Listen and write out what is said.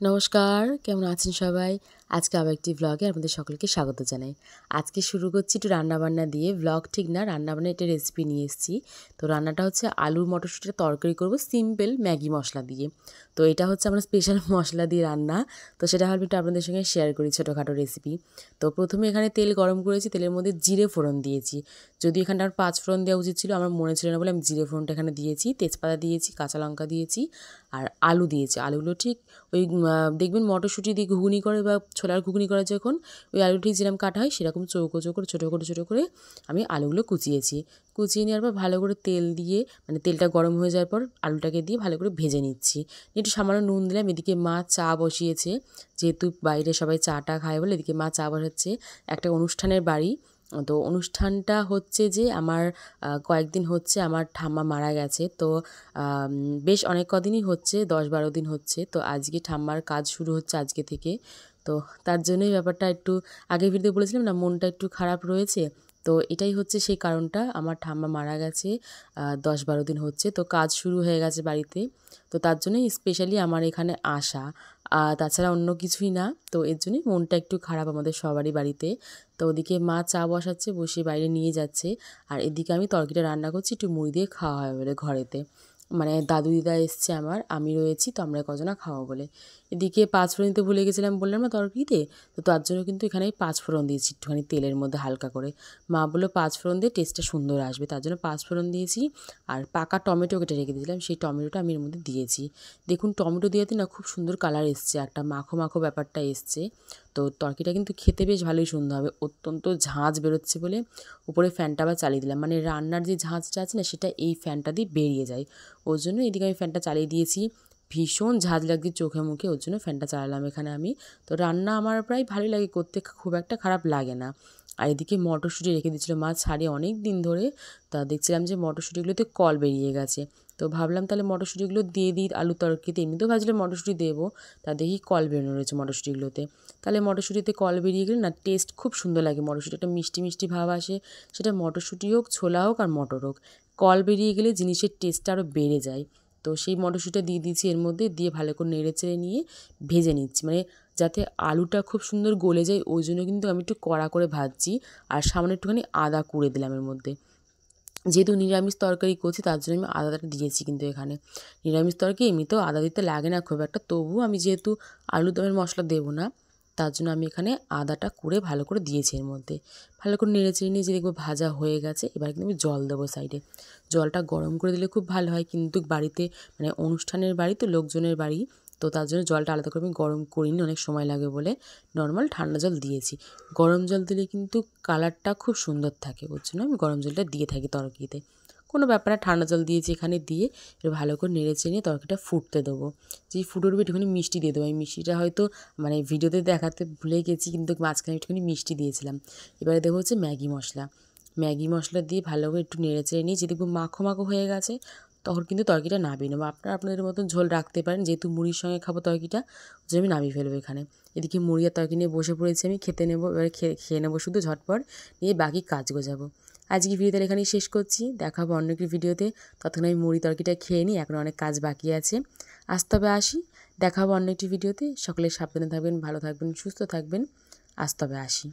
নমস্কার, কেমন আছেন সবাই? আজকে আবার একটি ভ্লগে আপনাদের সকলকে স্বাগত জানাই। আজকে শুরু করছি একটু রান্নাবান্না দিয়ে। ভ্লগ ঠিক না, রান্নাবান্নার একটা রেসিপি নিয়ে এসেছি। তো রান্নাটা হচ্ছে আলুর মটরশুঁটির তরকারি করব সিম্পল ম্যাগি মশলা দিয়ে। তো এটা হচ্ছে আমার স্পেশাল মশলা দিয়ে রান্না। তো সেটা ভাবলাম একটু আপনাদের সঙ্গে শেয়ার করি ছোটোখাটো রেসিপি। তো প্রথমে এখানে তেল গরম করেছি, তেলের মধ্যে জিরে ফোড়ন দিয়েছি। যদিও এখানটা আমার 5 ফোড়ন দেওয়া উচিত ছিল, আমার মনে ছিল না বলে আমি জিরে ফোড়নটা এখানে দিয়েছি। তেজপাতা দিয়েছি, কাঁচা লঙ্কা দিয়েছি আর আলু দিয়েছি। আলুগুলো ঠিক ওই দেখবেন মটরশুঁটি দিয়ে ঘুগনি করে বা ছোলার ঘুগনি করা যখন ওই আলু ঠিক যেরকম কাটা হয় সেরকম চৌকো চৌকো ছোটো করে আমি আলুগুলো কুচিয়েছি। কুচিয়ে নেওয়ার পর ভালো করে তেল দিয়ে মানে তেলটা গরম হয়ে যাওয়ার পর আলুটাকে দিয়ে ভালো করে ভেজে নিচ্ছি। একটু সামান্য নুন দিলাম। এদিকে মা চা বসিয়েছে, যেহেতু বাইরে সবাই চাটা খায় বলে এদিকে মা চা বসাচ্ছে। একটা অনুষ্ঠানের বাড়ি। তো অনুষ্ঠানটা হচ্ছে যে আমার কয়েকদিন হচ্ছে আমার ঠাম্মা মারা গেছে। তো বেশ অনেক কদিনই হচ্ছে, 10-12 দিন হচ্ছে। তো আজকে ঠাম্মার কাজ শুরু হচ্ছে আজকে থেকে। তো তার জন্যই ব্যাপারটা একটু আগের ভিডিওতে বলেছিলাম না মনটা একটু খারাপ রয়েছে। তো এটাই হচ্ছে সেই কারণটা, আমার ঠাম্মা মারা গেছে 10-12 দিন হচ্ছে। তো কাজ শুরু হয়ে গেছে বাড়িতে। তো তার জন্যই স্পেশালি আমার এখানে আসা। তাছাড়া অন্য কিছুই না। তো এর জন্যই মনটা একটু খারাপ আমাদের সবারই বাড়িতে। তো ওদিকে মা চা বসাচ্ছে, বসিয়ে বাইরে নিয়ে যাচ্ছে। আর এদিকে আমি তরকারিটা রান্না করছি একটু মুড়ি দিয়ে খাওয়া হয় বলে ঘরেতে। মানে দাদু দিদা এসছে আমার, আমি রয়েছি, তো আমরা কজনা খাওয়া বলে। এদিকে 5 ফোড়ন দিতে ভুলে গেছিলাম বললাম না তরকারিতে। তো তার জন্য কিন্তু এখানে 5 ফোড়ন দিয়েছি একটুখানি তেলের মধ্যে হালকা করে। মা বললো 5 ফোড়ন দিয়ে টেস্টটা সুন্দর আসবে, তার জন্য 5 ফোড়ন দিয়েছি। আর পাকা টমেটো কেটে রেখে দিয়েছিলাম, সেই টমেটোটা আমি এর মধ্যে দিয়েছি। দেখুন টমেটো দেওয়াতে না খুব সুন্দর কালার এসছে, একটা মাখো মাখো ব্যাপারটা এসছে। তো তরকারিটা কিন্তু খেতে বেশ ভালোই সুন্দর হবে। অত্যন্ত ঝাঁঝ বেরোচ্ছে বলে উপরে ফ্যানটা আবার চালিয়ে দিলাম, মানে রান্নার যে ঝাঁঝটা আছে না সেটা এই ফ্যানটা দিয়ে বেরিয়ে যায়। ওর জন্য এদিকে আমি ফ্যানটা চালিয়ে দিয়েছি। ভীষণ ঝাঁঝ লাগছে চোখে মুখে, ওর জন্য ফ্যানটা চালালাম এখানে আমি। তো রান্না আমার প্রায় ভালোই লাগে করতে, খুব একটা খারাপ লাগে না। আর এদিকে মটরশুঁটি রেখে দিয়েছিলো মা ছাড়ে অনেক দিন ধরে। তা দেখছিলাম যে মটরশুঁটিগুলোতে কল বেরিয়ে গেছে। তো ভাবলাম তাহলে মটরশুঁটিগুলো দিয়ে দিই আলু তরকারিতে, এমনিতেও ভাজলে মটরশুঁটি দেবো। তা দেখি কল বেরোনো রয়েছে মটরশুঁটিগুলোতে। তাহলে মটরশুঁটিতে কল বেরিয়ে গেলে না টেস্ট খুব সুন্দর লাগে, মটরশুঁটি একটা মিষ্টি মিষ্টি ভাব আসে। সেটা মটরশুঁটি হোক, ছোলা হোক আর মটর হোক, কল বেরিয়ে গেলে জিনিসের টেস্টটা আরও বেড়ে যায়। তো সেই মটরশুঁটিটা দিয়ে দিয়েছি এর মধ্যে, দিয়ে ভালো করে নেড়ে চেড়ে নিয়ে ভেজে নিচ্ছি, মানে যাতে আলুটা খুব সুন্দর গলে যায় ওই জন্য কিন্তু আমি একটু কড়া করে ভাজছি। আর সামান্য একটুখানি আদা কুড়ে দিলাম এর মধ্যে। যেহেতু নিরামিষ তরকারি করছি তার জন্য আমি আদাটা দিয়েছি কিন্তু এখানে। নিরামিষ তরকারি এমনিতেও আদা দিতে লাগে না খুব একটা, তবুও আমি যেহেতু আলুর দমের মশলা দেবো না তার জন্য আমি এখানে আদাটা কুড়ে ভালো করে দিয়েছি এর মধ্যে। ভালো করে নেড়ে চেড়ে নিয়ে যে দেখবো ভাজা হয়ে গেছে, এবার কিন্তু আমি জল দেবো সাইডে। জলটা গরম করে দিলে খুব ভালো হয়, কিন্তু বাড়িতে মানে অনুষ্ঠানের বাড়ি তো লোকজনের বাড়ি, তো তার জন্য জলটা আলাদা করে আমি গরম করিনি, অনেক সময় লাগে বলে নর্মাল ঠান্ডা জল দিয়েছি। গরম জল দিলে কিন্তু কালারটা খুব সুন্দর থাকে, ওর জন্য আমি গরম জলটা দিয়ে থাকি তরকারিতে। কোনো ব্যাপার না, ঠান্ডা জল দিয়েছি এখানে, দিয়ে এবার ভালো করে নেড়ে চেড়ে নিয়ে তরকারিটা ফুটতে দেবো। যেই ফুটে উঠবে একটুখানি মিষ্টি দিয়ে দেবো। আমি মিষ্টিটা হয়তো মানে ভিডিওতে দেখাতে ভুলে গেছি, কিন্তু মাঝখানে একটুখানি মিষ্টি দিয়েছিলাম। এবারে দেবো হচ্ছে ম্যাগি মশলা। ম্যাগি মশলা দিয়ে ভালো করে একটু নেড়ে চেড়ে নিয়ে যদি মাখো মাখো হয়ে গেছে তখন কিন্তু তরকারিটা নামিয়ে নেবো। আপনারা আপনাদের মতন ঝোল রাখতে পারেন, যেহেতু মুড়ির সঙ্গে খাবো তরকারিটা ওই জন্য আমি নামিয়ে ফেলবো এখানে। এদিকে মুড়ি আর তরকারি নিয়ে বসে পড়েছি আমি খেতে নেবো। এবারে খেয়ে নেবো শুধু ঝটপট, নিয়ে বাকি কাজ গোছাবো। আজকে ভিডিওটা এখানেই শেষ করছি, দেখা হবে অন্য একটি ভিডিওতে। ততক্ষণ আমি মুড়ি তরকারিটা খেয়ে নিই, এখন অনেক কাজ বাকি আছে। আজ তবে আসি, দেখা হবে অন্য একটি ভিডিওতে। সকলে সাবধানে থাকবেন, ভালো থাকবেন, সুস্থ থাকবেন। আজ তবে আসি।